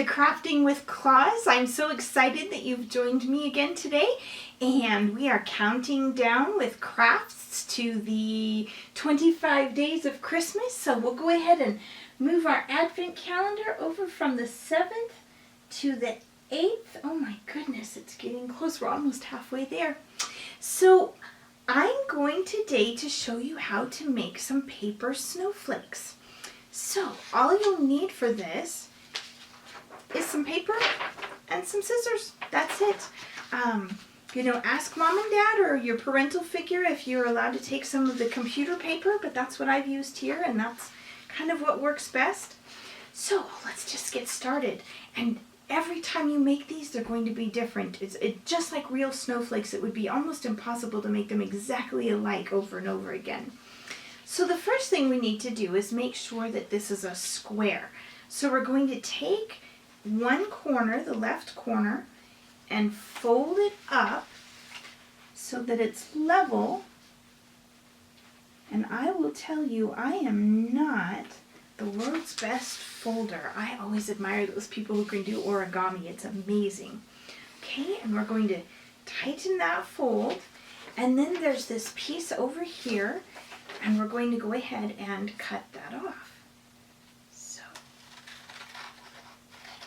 Crafting with Claus. I'm so excited that you've joined me again today, and we are counting down with crafts to the 25 days of Christmas. So we'll go ahead and move our advent calendar over from the 7th to the 8th. Oh my goodness, it's getting close. We're almost halfway there. So I'm going today to show you how to make some paper snowflakes. So all you'll need for this is some paper and some scissors. That's it. Ask mom and dad or your parental figure if you're allowed to take some of the computer paper, but that's what I've used here, and that's kind of what works best. So let's just get started. And every time you make these, they're going to be different. It's just like real snowflakes. It would be almost impossible to make them exactly alike over and over again. So the first thing we need to do is make sure that this is a square. So we're going to take one corner, the left corner, and fold it up so that it's level. And I will tell you, I am not the world's best folder. I always admire those people who can do origami. It's amazing. Okay, and we're going to tighten that fold. And then there's this piece over here, and we're going to go ahead and cut that off.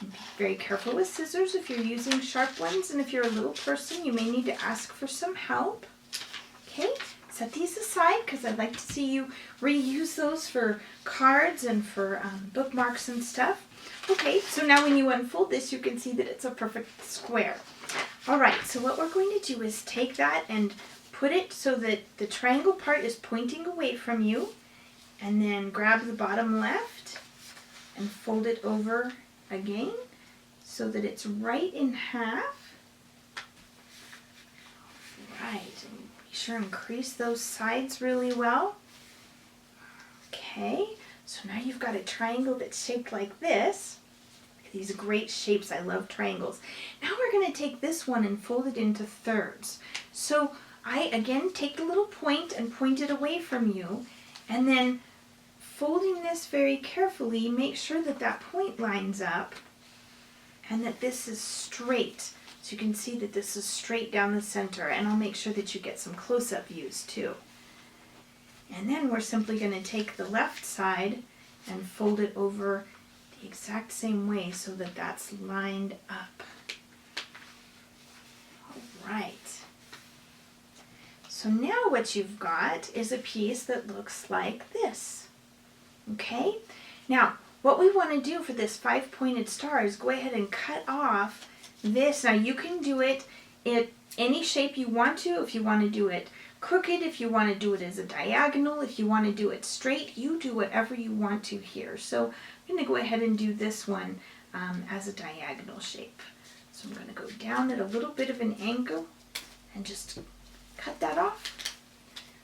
Be very careful with scissors if you're using sharp ones, and if you're a little person, you may need to ask for some help. Okay, set these aside because I'd like to see you reuse those for cards and for bookmarks and stuff. Okay, so now when you unfold this, you can see that it's a perfect square. All right, so what we're going to do is take that and put it so that the triangle part is pointing away from you, and then grab the bottom left and fold it over again so that it's right in half. Right, and be sure and crease those sides really well. Okay, so now you've got a triangle that's shaped like this. These great shapes, I love triangles. Now we're going to take this one and fold it into thirds. So I again take the little point and point it away from you, and then folding this very carefully, make sure that that point lines up and that this is straight. So you can see that this is straight down the center, and I'll make sure that you get some close-up views too. And then we're simply going to take the left side and fold it over the exact same way so that that's lined up. All right. So now what you've got is a piece that looks like this. Okay, now what we want to do for this 5-pointed star is go ahead and cut off this. Now you can do it in any shape you want to. If you want to do it crooked, if you want to do it as a diagonal, if you want to do it straight, you do whatever you want to here. So I'm going to go ahead and do this one as a diagonal shape. So I'm going to go down at a little bit of an angle and just cut that off.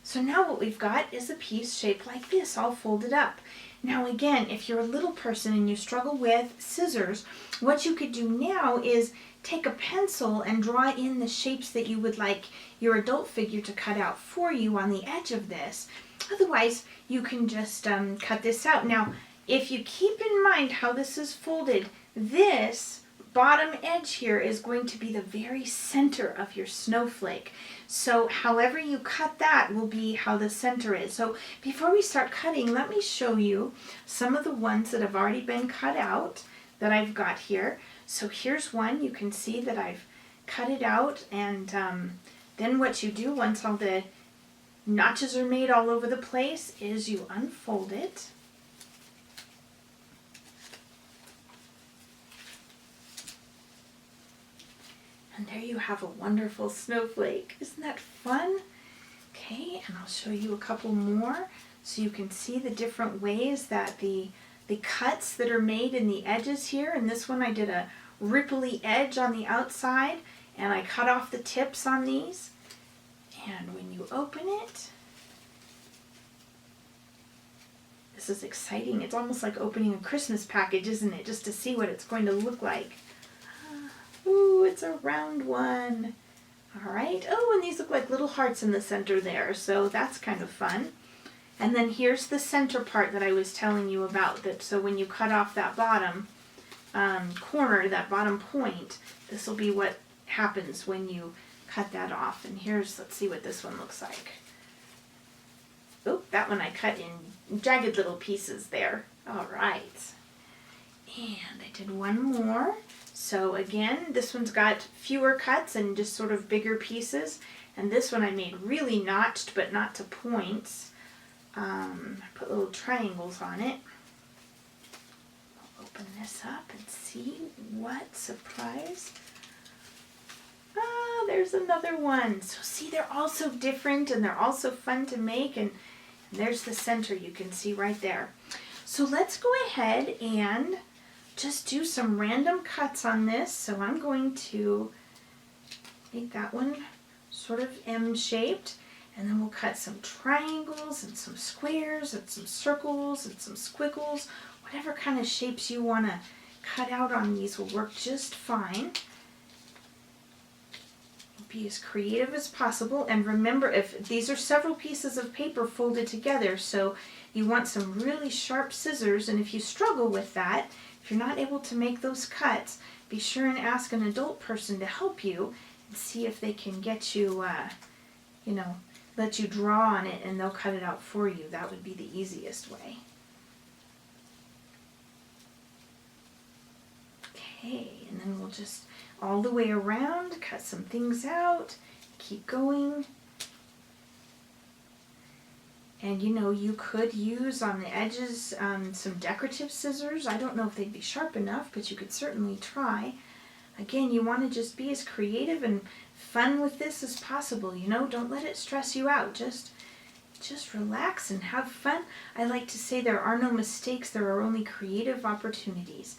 So now what we've got is a piece shaped like this, all folded up. Now again, if you're a little person and you struggle with scissors, what you could do now is take a pencil and draw in the shapes that you would like your adult figure to cut out for you on the edge of this. Otherwise, you can just cut this out. Now, if you keep in mind how this is folded, this bottom edge here is going to be the very center of your snowflake. So however you cut that will be how the center is. So before we start cutting, let me show you some of the ones that have already been cut out that I've got here. So here's one. You can see that I've cut it out, and then what you do once all the notches are made all over the place is you unfold it. And there you have a wonderful snowflake. Isn't that fun? Okay, and I'll show you a couple more so you can see the different ways that the cuts that are made in the edges here. And this one I did a ripply edge on the outside, and I cut off the tips on these. And when you open it, this is exciting. It's almost like opening a Christmas package, isn't it? Just to see what it's going to look like. Ooh, it's a round one. All right. Oh, and these look like little hearts in the center there, so that's kind of fun. And then here's the center part that I was telling you about. So when you cut off that bottom, corner, that bottom point, this will be what happens when you cut that off. And here's, let's see what this one looks like. Oh, that one I cut in jagged little pieces there. All right. And I did one more. So again, this one's got fewer cuts and just sort of bigger pieces. And this one I made really notched, but not to points. I put little triangles on it. I'll open this up and see what surprise. Ah, there's another one. So see, they're all so different and they're all so fun to make. And there's the center you can see right there. So let's go ahead and just do some random cuts on this. So I'm going to make that one sort of M-shaped, and then we'll cut some triangles and some squares and some circles and some squiggles. Whatever kind of shapes you want to cut out on these will work just fine. Be as creative as possible, and remember, if these are several pieces of paper folded together, so you want some really sharp scissors, and if you struggle with that, if you're not able to make those cuts, be sure and ask an adult person to help you and see if they can get you, let you draw on it and they'll cut it out for you. That would be the easiest way. Okay, and then we'll just all the way around, cut some things out, keep going. And you could use on the edges some decorative scissors. I don't know if they'd be sharp enough, but you could certainly try. Again, you want to just be as creative and fun with this as possible. Don't let it stress you out. Just relax and have fun. I like to say there are no mistakes, there are only creative opportunities.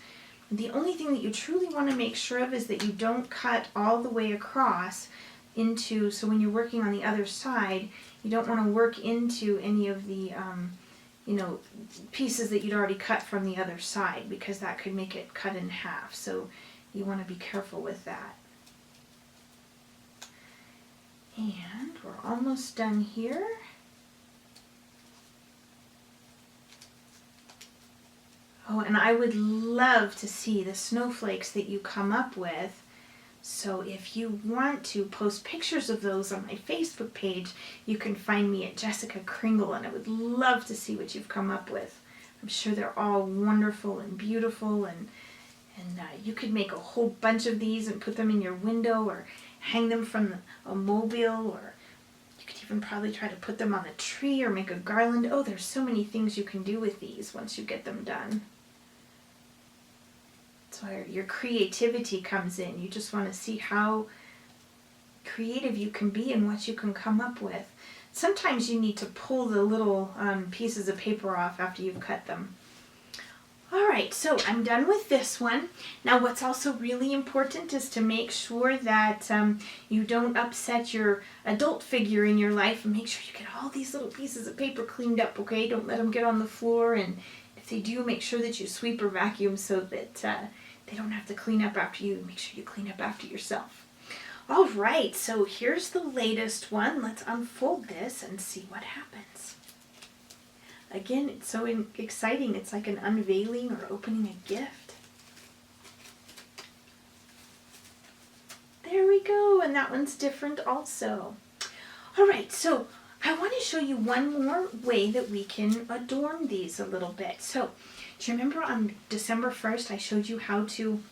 The only thing that you truly want to make sure of is that you don't cut all the way across into, so when you're working on the other side, you don't want to work into any of the, pieces that you'd already cut from the other side, because that could make it cut in half. So you want to be careful with that. And we're almost done here. Oh, and I would love to see the snowflakes that you come up with. So if you want to post pictures of those on my Facebook page, you can find me at Jessica Kringle, and I would love to see what you've come up with. I'm sure they're all wonderful and beautiful, and you could make a whole bunch of these and put them in your window or hang them from a mobile, or you could even probably try to put them on a tree or make a garland. Oh, there's so many things you can do with these once you get them done. That's where your creativity comes in. You just want to see how creative you can be and what you can come up with. Sometimes you need to pull the little pieces of paper off after you've cut them. Alright, so I'm done with this one. Now what's also really important is to make sure that you don't upset your adult figure in your life, and make sure you get all these little pieces of paper cleaned up, okay? Don't let them get on the floor, and if they do, make sure that you sweep or vacuum so that they don't have to clean up after you. Make sure you clean up after yourself. Alright, so here's the latest one. Let's unfold this and see what happens. Again, it's so exciting. It's like an unveiling or opening a gift. There we go, and that one's different also. Alright, so I want to show you one more way that we can adorn these a little bit. So, do you remember on December 1st I showed you how to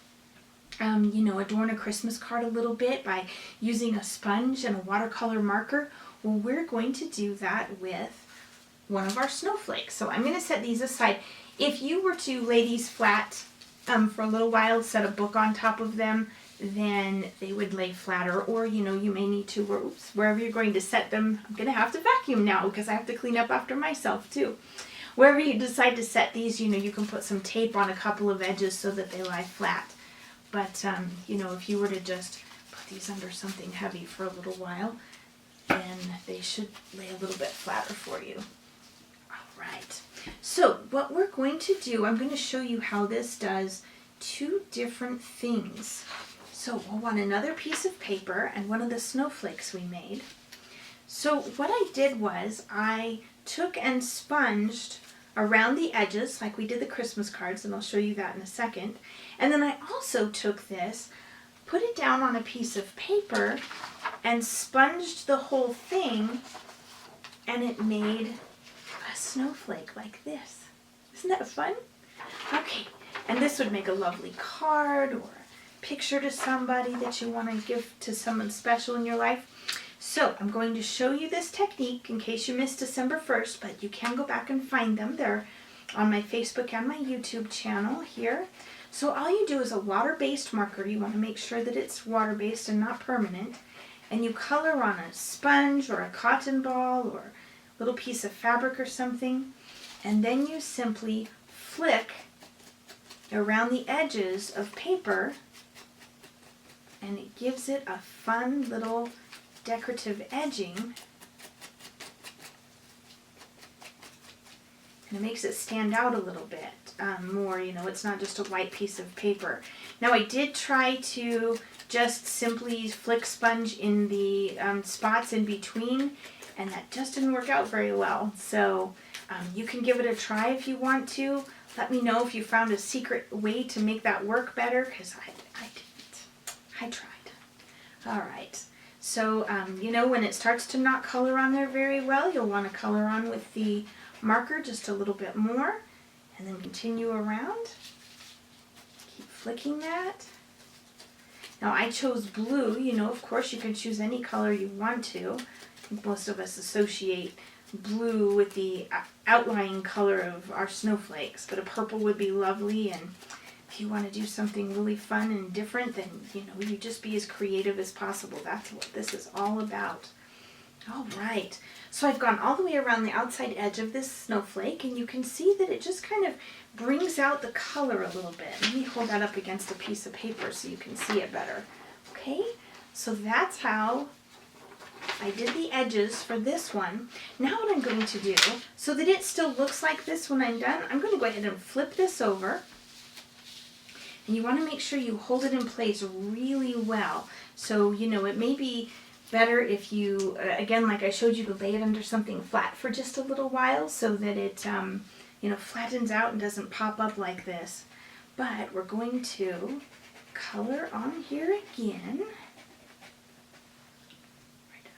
adorn a Christmas card a little bit by using a sponge and a watercolor marker? Well, we're going to do that with one of our snowflakes. So I'm going to set these aside. If you were to lay these flat for a little while, set a book on top of them, then they would lay flatter, or you may need to, wherever you're going to set them. I'm going to have to vacuum now because I have to clean up after myself too. Wherever you decide to set these, you can put some tape on a couple of edges so that they lie flat. But if you were to just put these under something heavy for a little while, then they should lay a little bit flatter for you. Alright, so what we're going to do, I'm going to show you how this does two different things. So we'll want another piece of paper and one of the snowflakes we made. So what I did was I took and sponged around the edges like we did the Christmas cards, and I'll show you that in a second. And then I also took this, put it down on a piece of paper, and sponged the whole thing, and it made a snowflake like this. Isn't that fun? Okay, and this would make a lovely card or a picture to somebody that you want to give to someone special in your life. So I'm going to show you this technique in case you missed December 1st, but you can go back and find them. They're on my Facebook and my YouTube channel here. So all you do is a water-based marker. You want to make sure that it's water-based and not permanent. And you color on a sponge or a cotton ball or a little piece of fabric or something. And then you simply flick around the edges of paper, and it gives it a fun little decorative edging, and it makes it stand out a little bit more. You know, it's not just a white piece of paper. Now I did try to just simply flick sponge in the spots in between, and that just didn't work out very well. So you can give it a try if you want to. Let me know if you found a secret way to make that work better, because I didn't. I tried. All right. So, you know, when it starts to not color on there very well, you'll want to color on with the marker just a little bit more, and then continue around. Keep flicking that. Now, I chose blue. You know, of course, you can choose any color you want to. I think most of us associate blue with the outlying color of our snowflakes, but a purple would be lovely. And if you want to do something really fun and different, then, you know, you just be as creative as possible. That's what this is all about. All right, so I've gone all the way around the outside edge of this snowflake, and you can see that it just kind of brings out the color a little bit. Let me hold that up against a piece of paper so you can see it better. Okay, so that's how I did the edges for this one. Now what I'm going to do, so that it still looks like this when I'm done, I'm going to go ahead and flip this over. And you want to make sure you hold it in place really well. So, you know, it may be better if you, again, like I showed you, to lay it under something flat for just a little while so that it, you know, flattens out and doesn't pop up like this. But we're going to color on here again.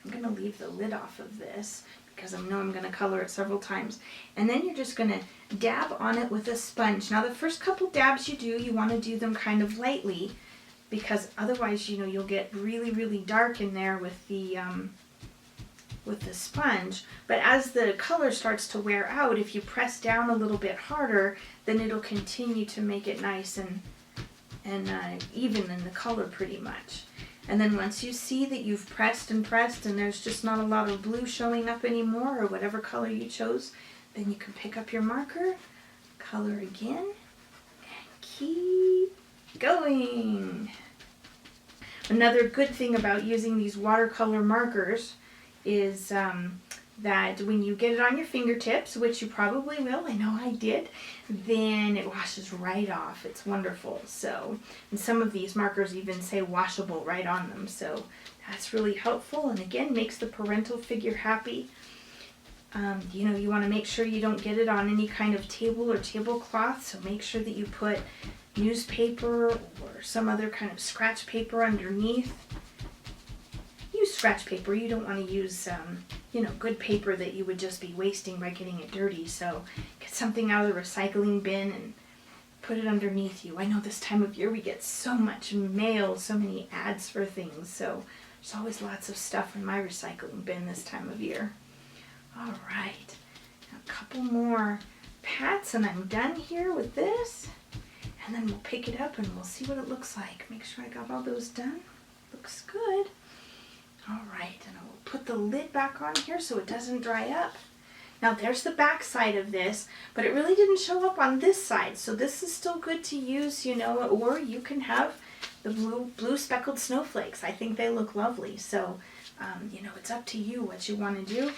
I'm going to leave the lid off of this because I know I'm going to color it several times. And then you're just going to dab on it with a sponge. Now the first couple dabs you do, you want to do them kind of lightly, because otherwise, you know, you'll get really, really dark in there with the sponge. But as the color starts to wear out, if you press down a little bit harder, then it'll continue to make it nice and even in the color pretty much. And then once you see that you've pressed and pressed and there's just not a lot of blue showing up anymore, or whatever color you chose, then you can pick up your marker, color again, and keep going. Another good thing about using these watercolor markers is that when you get it on your fingertips, which you probably will, I know I did, then it washes right off. It's wonderful. So, and some of these markers even say washable right on them, so that's really helpful, and again, makes the parental figure happy. You know, you want to make sure you don't get it on any kind of table or tablecloth, so make sure that you put newspaper or some other kind of scratch paper underneath. Use scratch paper. You don't want to use, you know, good paper that you would just be wasting by getting it dirty. So get something out of the recycling bin and put it underneath you. I know this time of year we get so much mail, so many ads for things. So there's always lots of stuff in my recycling bin this time of year. All right, a couple more pats and I'm done here with this. And then we'll pick it up and we'll see what it looks like. Make sure I got all those done. Looks good. All right, and I will put the lid back on here so it doesn't dry up. Now there's the back side of this, but it really didn't show up on this side, so this is still good to use, you know, or you can have the blue speckled snowflakes. I think they look lovely, so, you know, it's up to you what you want to do.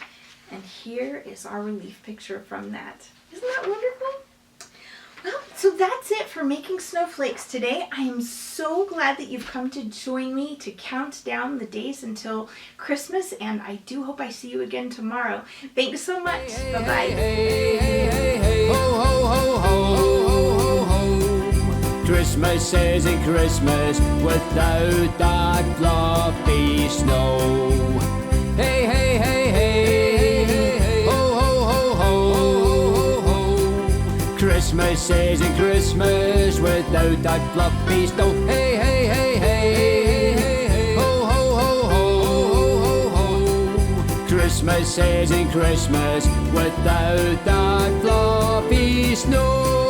And here is our relief picture from that. Isn't that wonderful? Well, so that's it for making snowflakes today. I am so glad that you've come to join me to count down the days until Christmas, and I do hope I see you again tomorrow. Thanks so much. Bye-bye. Ho, ho, ho, ho, ho, ho. Christmas isn't Christmas without that fluffy snow. Hey, hey, hey, hey, hey, hey, ho, ho, ho, ho, ho, ho. Christmas isn't Christmas without that fluffy snow. Hey, hey, hey, hey, hey, hey, ho, ho, ho, ho, ho, ho. Christmas isn't Christmas without that fluffy snow.